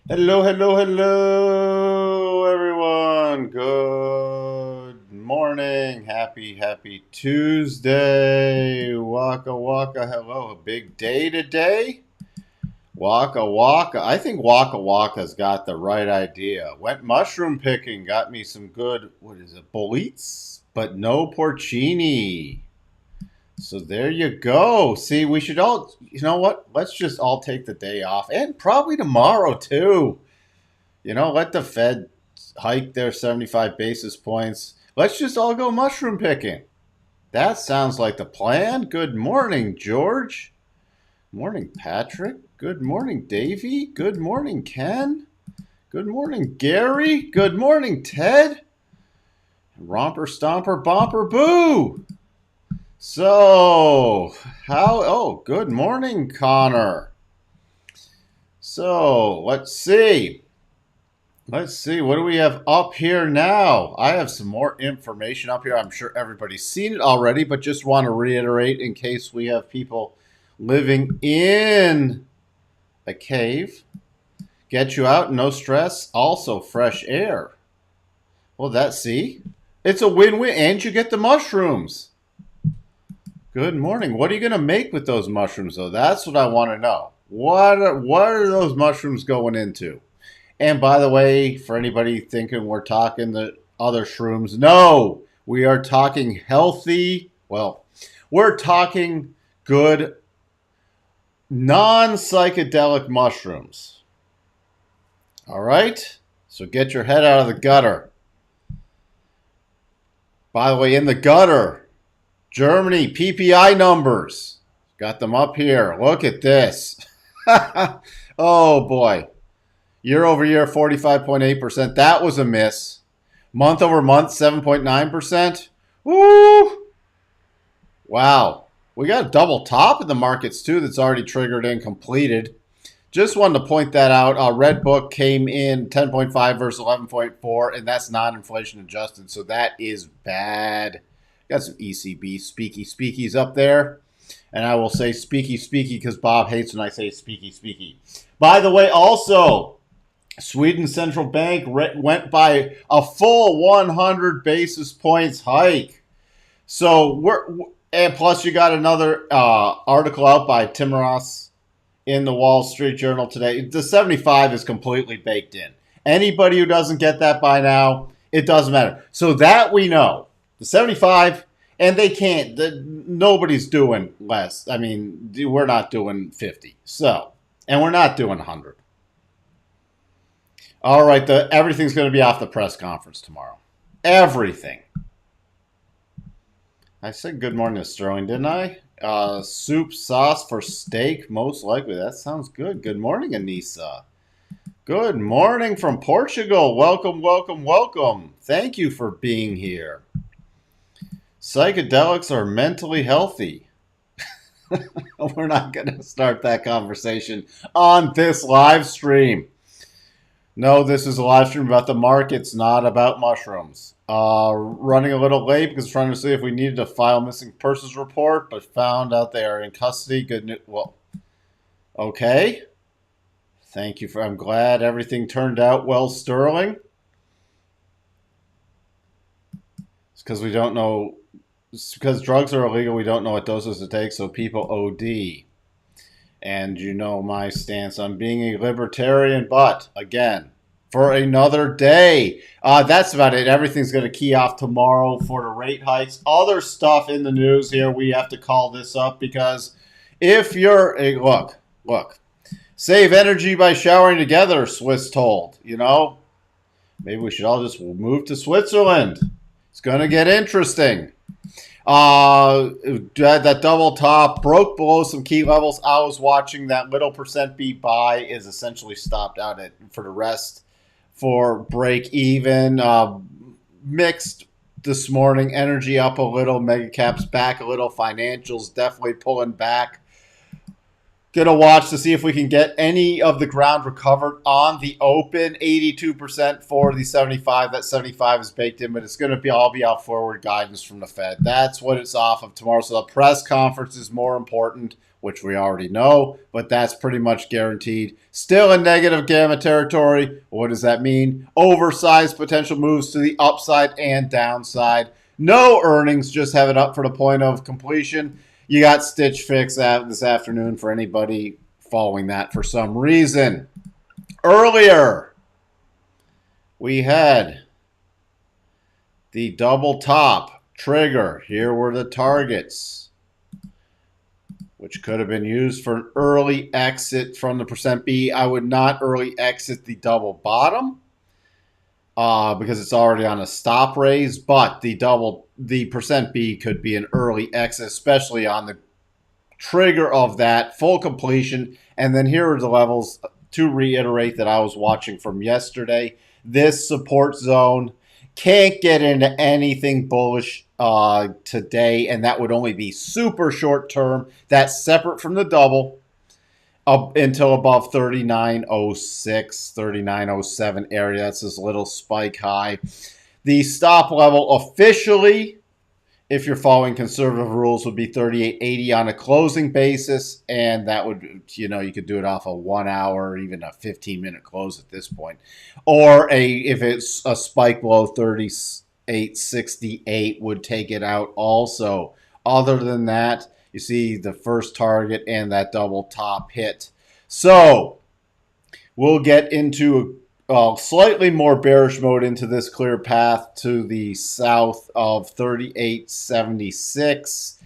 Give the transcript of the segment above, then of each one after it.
Hello, hello, hello, everyone. Good morning. Happy Tuesday. Waka, waka, hello. A big day today. Waka, waka. I think Waka Waka's got the right idea. Went mushroom picking. Got me some good, what is it, boletes? But no porcini. So there you go. See, we should all, you know what? Let's just all take the day off. And probably tomorrow, too. Let the Fed hike their 75 basis points. Let's just all go mushroom picking. That sounds like the plan. Good morning, George. Morning, Patrick. Good morning, Davy. Good morning, Ken. Good morning, Gary. Good morning, Ted. Romper, stomper, bomper, boo. So, good morning, Connor. So, let's see. What do we have up here now? I have some more information up here. I'm sure everybody's seen it already, but just want to reiterate in case we have people living in a cave. Get you out, no stress. Also, fresh air. Well, see? It's a win-win, and you get the mushrooms. Good morning. What are you going to make with those mushrooms, though? That's what I want to know. What are those mushrooms going into? And by the way, for anybody thinking we're talking the other shrooms, no, we are talking healthy. Well, we're talking good non-psychedelic mushrooms. All right? So get your head out of the gutter. By the way, in the gutter, Germany PPI numbers. Got them up here. Look at this. Oh, boy. Year over year, 45.8%. That was a miss. Month over month, 7.9%. Woo! Wow. We got a double top in the markets, too, that's already triggered and completed. Just wanted to point that out. Red Book came in 10.5 versus 11.4, and that's non-inflation adjusted, so that is bad. Got some ECB speakies up there. And I will say speaky because Bob hates when I say speaky. By the way, also, Sweden Central Bank went by a full 100 basis points hike. So and plus you got another article out by Timoros in the Wall Street Journal today. The 75 is completely baked in. Anybody who doesn't get that by now, it doesn't matter. So that we know. The 75, and they can't. Nobody's doing less. I mean, we're not doing 50. So, and we're not doing 100. All right, everything's going to be off the press conference tomorrow. Everything. I said good morning to Sterling, didn't I? Soup sauce for steak, most likely. That sounds good. Good morning, Anissa. Good morning from Portugal. Welcome. Thank you for being here. Psychedelics are mentally healthy. We're not going to start that conversation on this live stream. No, this is a live stream about the markets, not about mushrooms. Running a little late because trying to see if we needed to file missing persons report, but found out they are in custody. Good news. Well, okay. Thank you I'm glad everything turned out well, Sterling. It's because we don't know. It's because drugs are illegal. We don't know what doses to take, so people OD. And you know my stance on being a libertarian, but again, for another day. That's about it. Everything's going to key off tomorrow for the rate hikes. Other stuff in the news here, we have to call this up because if you're a look, save energy by showering together, Swiss told. Maybe we should all just move to Switzerland. It's going to get interesting. That double top broke below some key levels. I was watching that little percent B buy is essentially stopped out at for the rest for break even. Mixed this morning. Energy up a little. Mega caps back a little. Financials definitely pulling back. Gonna watch to see if we can get any of the ground recovered on the open. 82% for the 75. That 75 is baked in, but it's gonna be all be out forward guidance from the Fed. That's what it's off of tomorrow. So the press conference is more important. which we already know, but that's pretty much guaranteed. Still in negative gamma territory. What does that mean? Oversized potential moves to the upside and downside. No earnings, just have it up for the point of completion. You got Stitch Fix out this afternoon for anybody following that for some reason. Earlier, we had the double top trigger. Here were the targets, which could have been used for an early exit from the percent B. I would not early exit the double bottom because it's already on a stop raise, but the percent B could be an early exit, especially on the trigger of that full completion. And then here are the levels to reiterate that I was watching from yesterday. This support zone can't get into anything bullish today, and that would only be super short term. That's separate from the double up until above 39.06, 39.07 area. That's this little spike high. The stop level officially, if you're following conservative rules, would be 38.80 on a closing basis, and that would, you could do it off a 1 hour or even a 15-minute close at this point. Or if it's a spike below 38.68 would take it out also. Other than that, you see the first target and that double top hit. So we'll get into slightly more bearish mode into this clear path to the south of 38.76.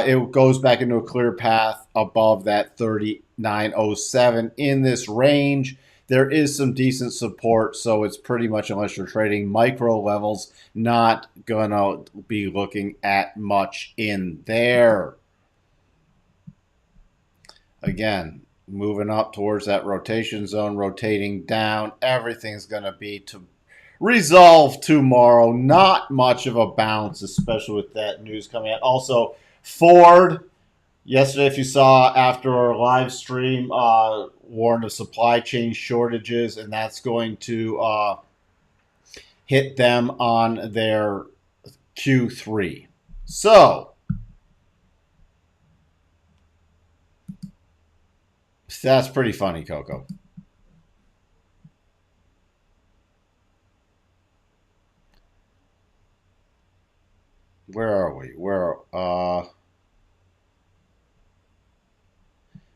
It goes back into a clear path above that 39.07 in this range. There is some decent support, so it's pretty much, unless you're trading micro levels, not going to be looking at much in there. Again, moving up towards that rotation zone, rotating down. Everything's going to be to resolve tomorrow. Not much of a bounce, especially with that news coming out. Also, Ford, yesterday, if you saw after our live stream, warned of supply chain shortages, and that's going to hit them on their Q3. So that's pretty funny, Coco. Where are we?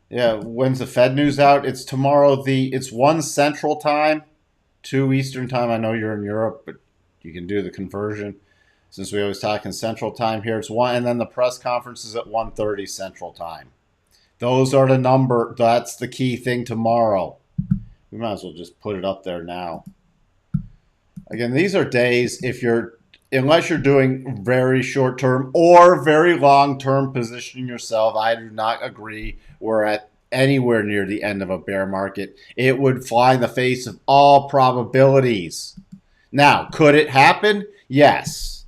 Yeah, when's the Fed news out? It's tomorrow. It's 1 Central Time, 2 Eastern Time. I know you're in Europe, but you can do the conversion. Since we always talk in Central Time here, it's 1, and then the press conference is at 1:30 Central Time. Those are the number. That's the key thing tomorrow. We might as well just put it up there now. Again, these are days, unless you're doing very short term or very long term positioning yourself, I do not agree we're at anywhere near the end of a bear market. It would fly in the face of all probabilities. Now, could it happen? Yes.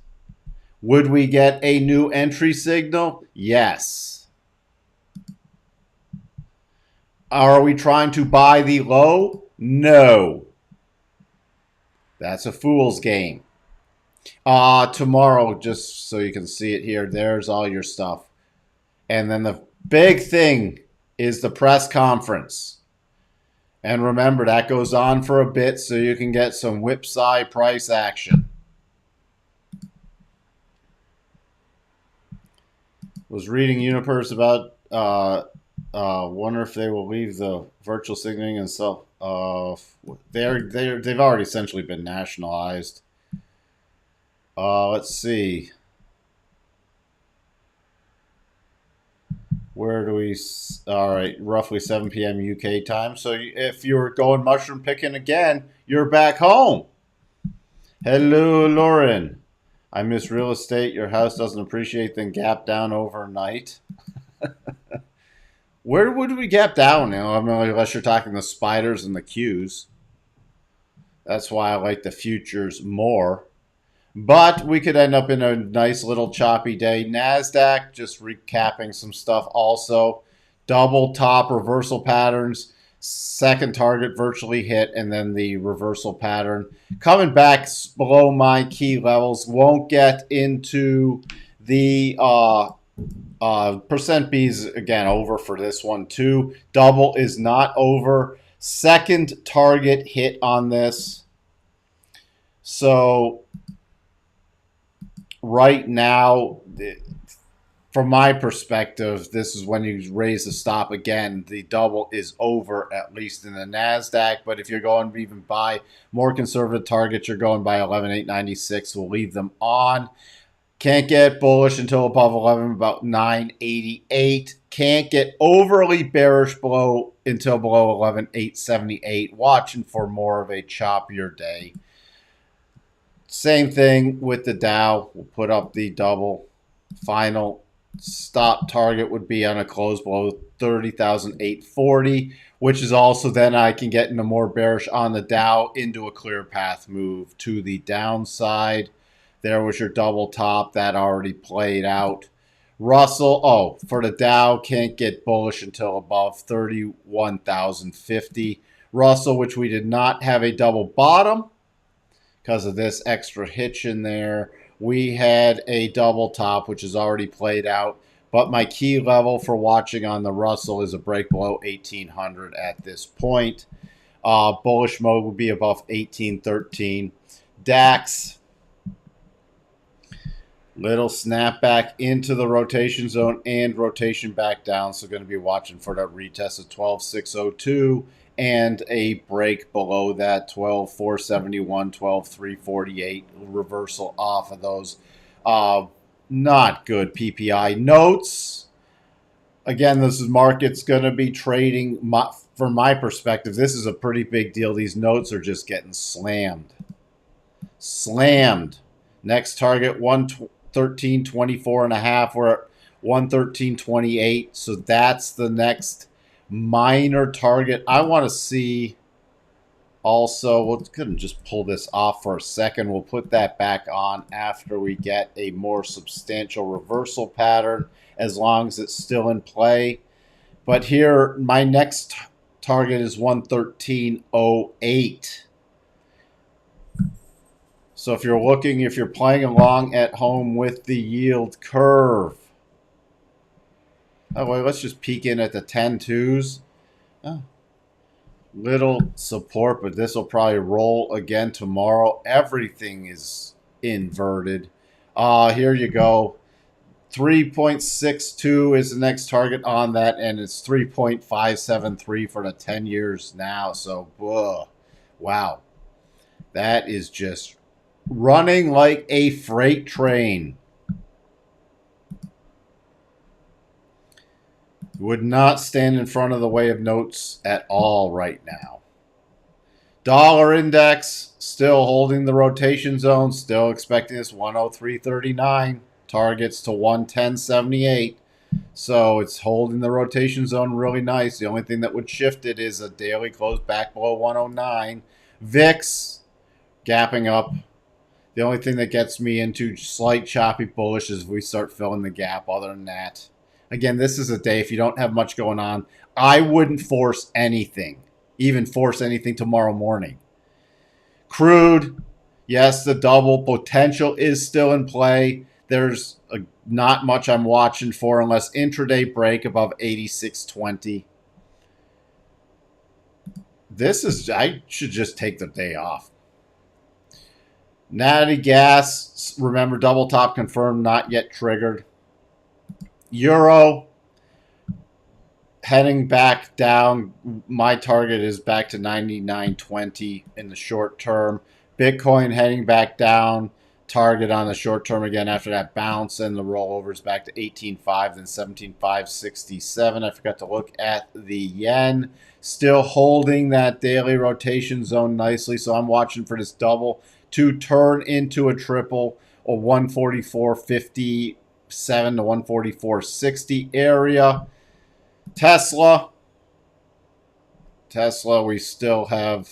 Would we get a new entry signal? Yes. Are we trying to buy the low? No. That's a fool's game. Tomorrow, just so you can see it here, there's all your stuff. And then the big thing is the press conference. And remember, that goes on for a bit so you can get some whipsaw price action. Was reading Unipers about wonder if they will leave the virtual signaling and so they've already essentially been nationalized. Let's see. Where do we? All right, roughly 7 p.m. UK time. So if you're going mushroom picking again, you're back home. Hello, Lauren. I miss real estate. Your house doesn't appreciate, then gap down overnight. Where would we gap down now? I mean, unless you're talking the spiders and the Qs. That's why I like the futures more. But we could end up in a nice little choppy day. NASDAQ, just recapping some stuff also. Double top reversal patterns. Second target virtually hit, and then the reversal pattern. Coming back below my key levels. Won't get into the Percent B is, again, over for this one, too. Double is not over. Second target hit on this. So right now, from my perspective, this is when you raise the stop again. The double is over, at least in the NASDAQ. But if you're going to even buy more conservative targets, you're going by 11,896. We'll leave them on. Can't get bullish until above 11, about 988. Can't get overly bearish until below 11,878. Watching for more of a choppier day. Same thing with the Dow. We'll put up the double. Final stop target would be on a close below 30,840, which is also then I can get into more bearish on the Dow into a clear path move to the downside. There was your double top. That already played out. Russell, for the Dow, can't get bullish until above 31,050. Russell, which we did not have a double bottom because of this extra hitch in there. We had a double top, which is already played out. But my key level for watching on the Russell is a break below 1,800 at this point. Bullish mode would be above 1,813. DAX, little snapback into the rotation zone and rotation back down. So going to be watching for that retest of 12,602 and a break below that 12,471, 12,348. Reversal off of those. Not good PPI notes. Again, this is market's going to be trading. From my perspective, this is a pretty big deal. These notes are just getting slammed. Slammed. Next target, 113.24.5. We're at 113.28. So that's the next minor target. I want to see also, we'll couldn't just pull this off for a second. We'll put that back on after we get a more substantial reversal pattern, as long as it's still in play. But here, my next target is 113.08. So if you're playing along at home with the yield curve. Oh, well, let's just peek in at the 10-2s. Oh, little support, but this will probably roll again tomorrow. Everything is inverted. Here you go. 3.62 is the next target on that, and it's 3.573 for the 10 years now. So, wow. That is just running like a freight train. Would not stand in front of the way of notes at all right now. Dollar index still holding the rotation zone, still expecting this 103.39. Targets to 110.78. So it's holding the rotation zone really nice. The only thing that would shift it is a daily close back below 109. VIX gapping up. The only thing that gets me into slight choppy bullish is if we start filling the gap. Other than that, again, this is a day, if you don't have much going on, I wouldn't force anything, even force anything tomorrow morning. Crude, yes, the double potential is still in play. There's not much I'm watching for unless intraday break above 86.20. I should just take the day off. Natty gas, remember, double top confirmed, not yet triggered. Euro heading back down. My target is back to 99.20 in the short term. Bitcoin heading back down. Target on the short term again after that bounce, and the rollovers back to 18.5, then 17.567. I forgot to look at the yen. Still holding that daily rotation zone nicely, so I'm watching for this double to turn into a triple, a 144.57 to 144.60 area. Tesla, we still have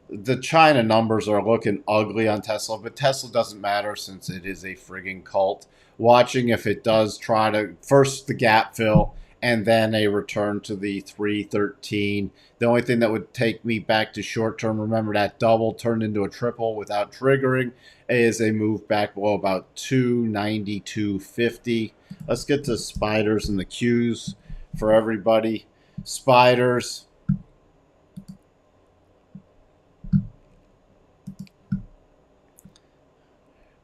the China numbers are looking ugly on Tesla, but Tesla doesn't matter since it is a friggin' cult. Watching if it does try to first the gap fill and then a return to the 313. The only thing that would take me back to short term, remember that double turned into a triple without triggering, is a move back below about 292.50. Let's get to spiders and the Qs for everybody. Spiders.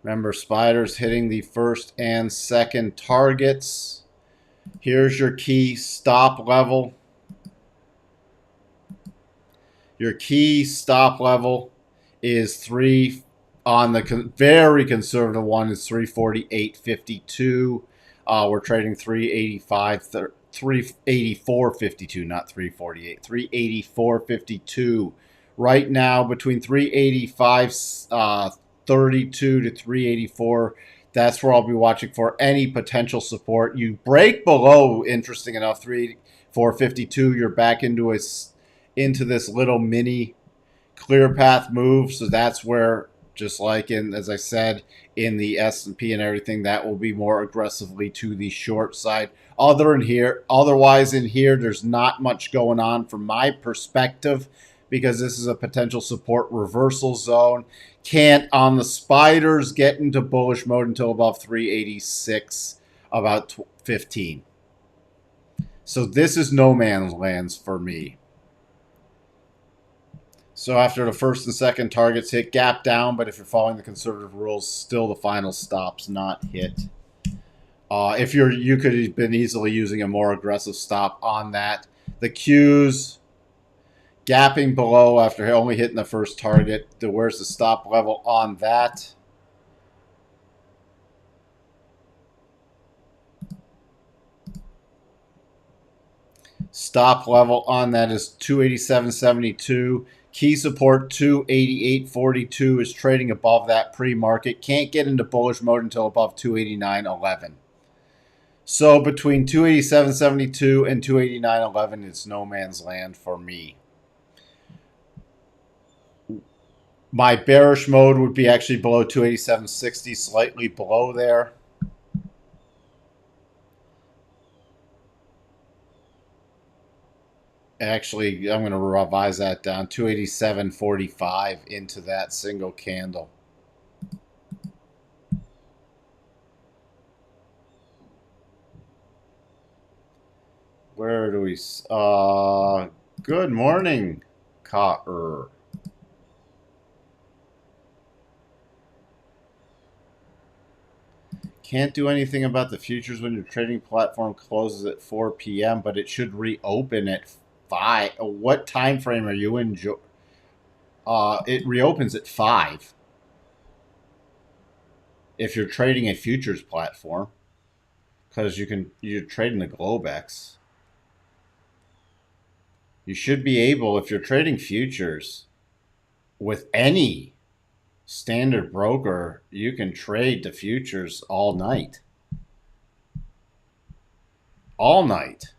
Remember, spiders hitting the first and second targets. Here's your key stop level. Your key stop level is 3 on the very conservative one is 348.52. We're trading 385, 384.52, not 348, 384.52 right now between 385.32 to 384. That's where I'll be watching for any potential support. You break below, interesting enough, 384.52, you're back into this little mini clear path move. So that's where, just like as I said, in the S&P and everything, that will be more aggressively to the short side. Otherwise in here, there's not much going on from my perspective, because this is a potential support reversal zone. Can't, on the spiders, get into bullish mode until above 386, about 15. So this is no man's lands for me. So after the first and second targets hit, gap down, but if you're following the conservative rules, still the final stop's not hit. If you could have been easily using a more aggressive stop on that. The Qs gapping below after only hitting the first target. Where's the stop level on that? Stop level on that is 287.72. Key support 288.42 is trading above that pre-market. Can't get into bullish mode until above 289.11. So between 287.72 and 289.11 is no man's land for me. My bearish mode would be actually below 287.60, slightly below there. Actually, I'm going to revise that down. 287.45 into that single candle. Where do we... good morning, Cotter. Can't do anything about the futures when your trading platform closes at 4 p.m., but it should reopen at 5. What time frame are you in? It reopens at 5 if you're trading a futures platform, because you're trading the Globex. You should be able, if you're trading futures with any standard broker, you can trade the futures all night. All night.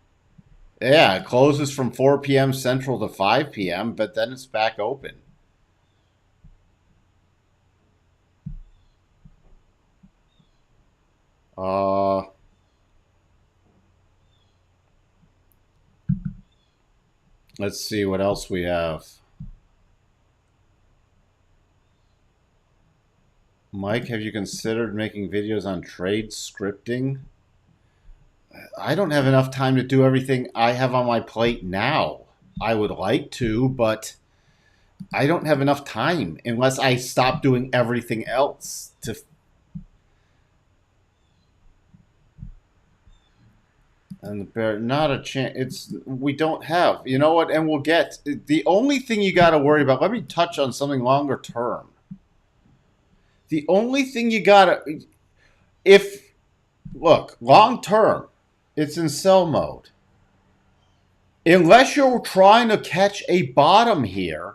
Yeah, it closes from 4 p.m. Central to 5 p.m., but then it's back open. Let's see what else we have. Mike, have you considered making videos on trade scripting? I don't have enough time to do everything I have on my plate now. I would like to, but I don't have enough time unless I stop doing everything else to... And the bear, not a chance. We don't have. You know what? And we'll get... The only thing you got to worry about... Let me touch on something longer term. The only thing you got to... Look, long term, it's in sell mode. Unless you're trying to catch a bottom here,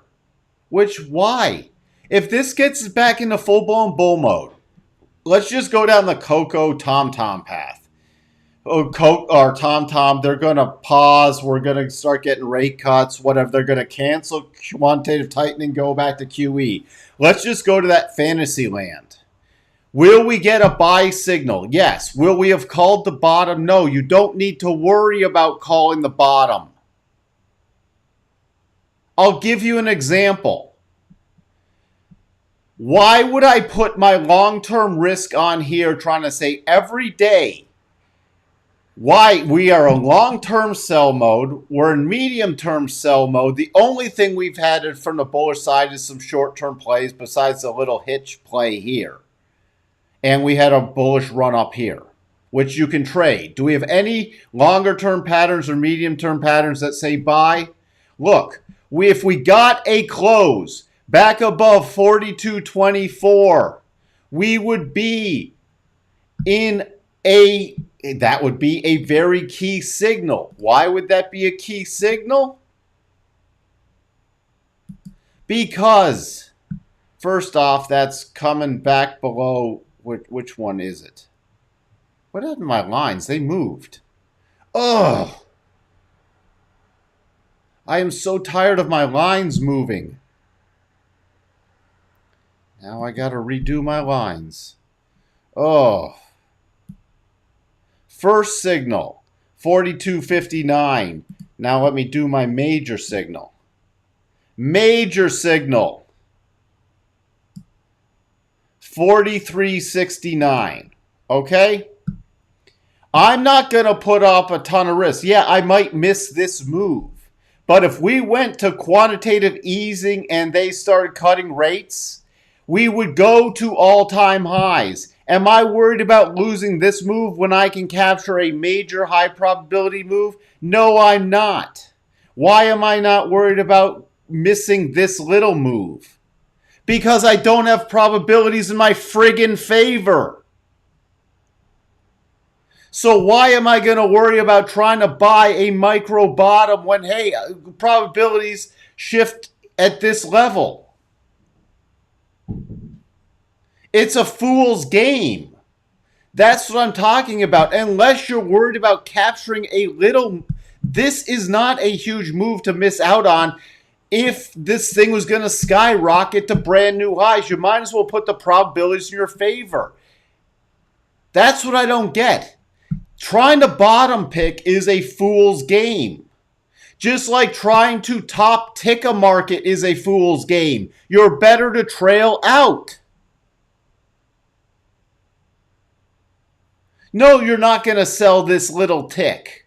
which, why? If this gets back into full-blown bull mode, let's just go down the Coco Tom-Tom path. Or Tom-Tom, they're going to pause. We're going to start getting rate cuts, whatever. They're going to cancel quantitative tightening, go back to QE. Let's just go to that fantasy land Will we get a buy signal? Yes. Will we have called the bottom? No. You don't need to worry about calling the bottom. I'll give you an example. Why would I put my long-term risk on here trying to say every day, why we are in long-term sell mode, we're in medium-term sell mode. The only thing we've had from the bullish side is some short-term plays besides a little hitch play here. And we had a bullish run up here, which you can trade. Do we have any longer-term patterns or medium-term patterns that say buy? Look, if we got a close back above 42.24, we would be in that would be a very key signal. Why would that be a key signal? Because, first off, that's coming back below. Which one is it? What happened to my lines? They moved. Ugh. I am so tired of my lines moving. Now I got to redo my lines. Oh. First signal, 42.59. Now let me do my major signal. Major signal, 43.69. Okay? I'm not going to put up a ton of risk. Yeah, I might miss this move. But if we went to quantitative easing and they started cutting rates, we would go to all-time highs. Am I worried about losing this move when I can capture a major high probability move? No, I'm not. Why am I not worried about missing this little move? Because I don't have probabilities in my friggin' favor. So why am I going to worry about trying to buy a micro bottom when, hey, probabilities shift at this level? It's a fool's game. That's what I'm talking about. Unless you're worried about capturing a little, this is not a huge move to miss out on. If this thing was going to skyrocket to brand new highs, you might as well put the probabilities in your favor. That's what I don't get. Trying to bottom pick is a fool's game. Just like trying to top tick a market is a fool's game. You're better to trail out. No, you're not going to sell this little tick.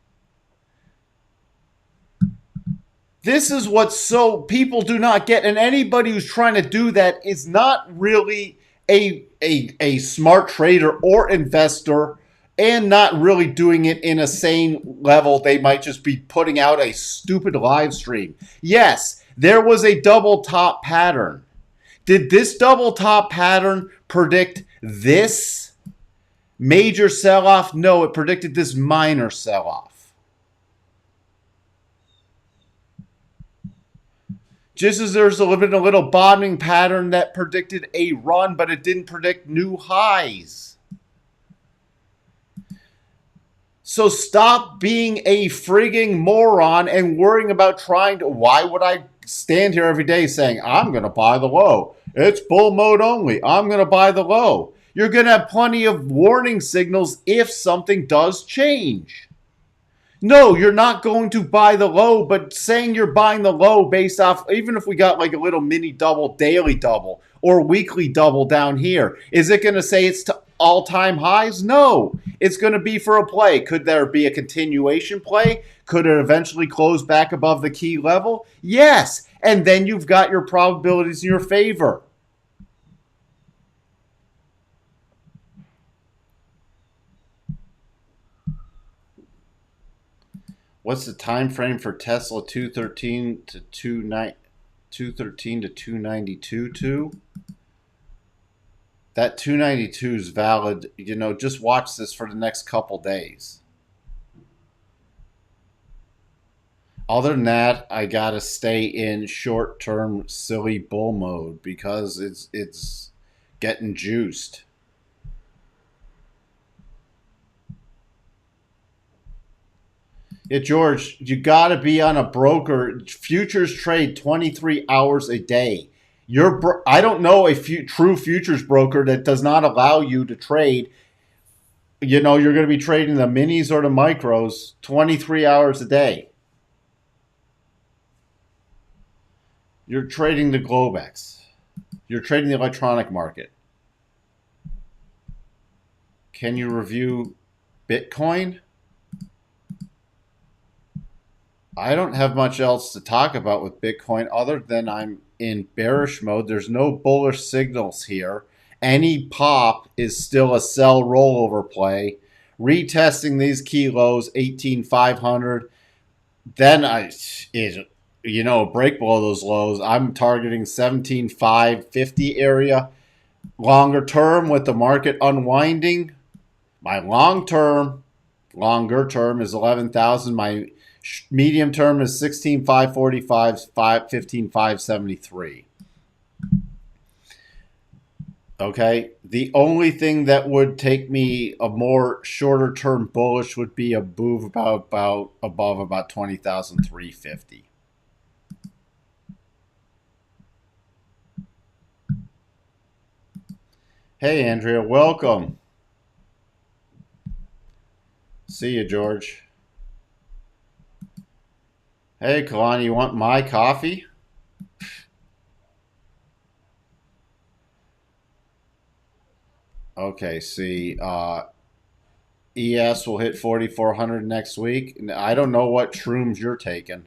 This is what so people do not get. And anybody who's trying to do that is not really a smart trader or investor and not really doing it in a sane level. They might just be putting out a stupid live stream. Yes, there was a double top pattern. Did this double top pattern predict this major sell-off? No, it predicted this minor sell-off. Just as there's a little bottoming pattern that predicted a run, but it didn't predict new highs. So stop being a frigging moron and worrying about trying to... Why would I stand here every day saying, I'm going to buy the low? It's bull mode only. I'm going to buy the low. You're going to have plenty of warning signals if something does change. No, you're not going to buy the low, but saying you're buying the low based off, even if we got like a little mini double, daily double, or weekly double down here, is it going to say it's to all-time highs? No, it's going to be for a play. Could there be a continuation play? Could it eventually close back above the key level? Yes, and then you've got your probabilities in your favor. What's the time frame for Tesla 213 to 292 to? That 292 is valid. You know, just watch this for the next couple days. Other than that, I gotta stay in short-term silly bull mode because it's getting juiced. Yeah, George, you got to be on a broker. Futures trade 23 hours a day. I don't know a true futures broker that does not allow you to trade. You know, you're going to be trading the minis or the micros 23 hours a day. You're trading the Globex. You're trading the electronic market. Can you review Bitcoin? I don't have much else to talk about with Bitcoin other than I'm in bearish mode. There's no bullish signals here. Any pop is still a sell rollover play. Retesting these key lows, 18,500. Then break below those lows. I'm targeting 17,550 area. Longer term with the market unwinding, my longer term is 11,000. My medium term is 16,545, 15,573. Okay. The only thing that would take me a more shorter term bullish would be a move above about 20,350. Hey, Andrea, welcome. See you, George. Hey, Kalani, you want my coffee? Okay, see, ES will hit 4,400 next week. I don't know what shrooms you're taking.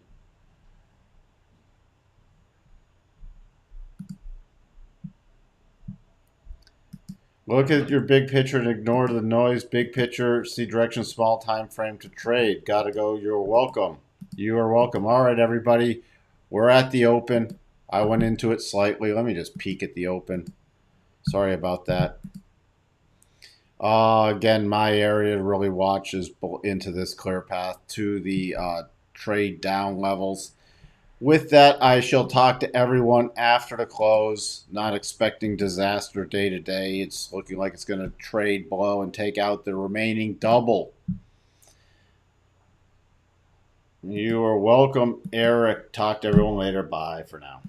Look at your big picture and ignore the noise. Big picture, see direction, small time frame to trade. Gotta go. You're welcome. You are welcome. All right, everybody. We're at the open. I went into it slightly. Let me just peek at the open. Sorry about that. Again, my area to really watch is into this clear path to the trade down levels. With that, I shall talk to everyone after the close. Not expecting disaster day to day. It's looking like it's going to trade below and take out the remaining double. You are welcome, Eric. Talk to everyone later. Bye for now.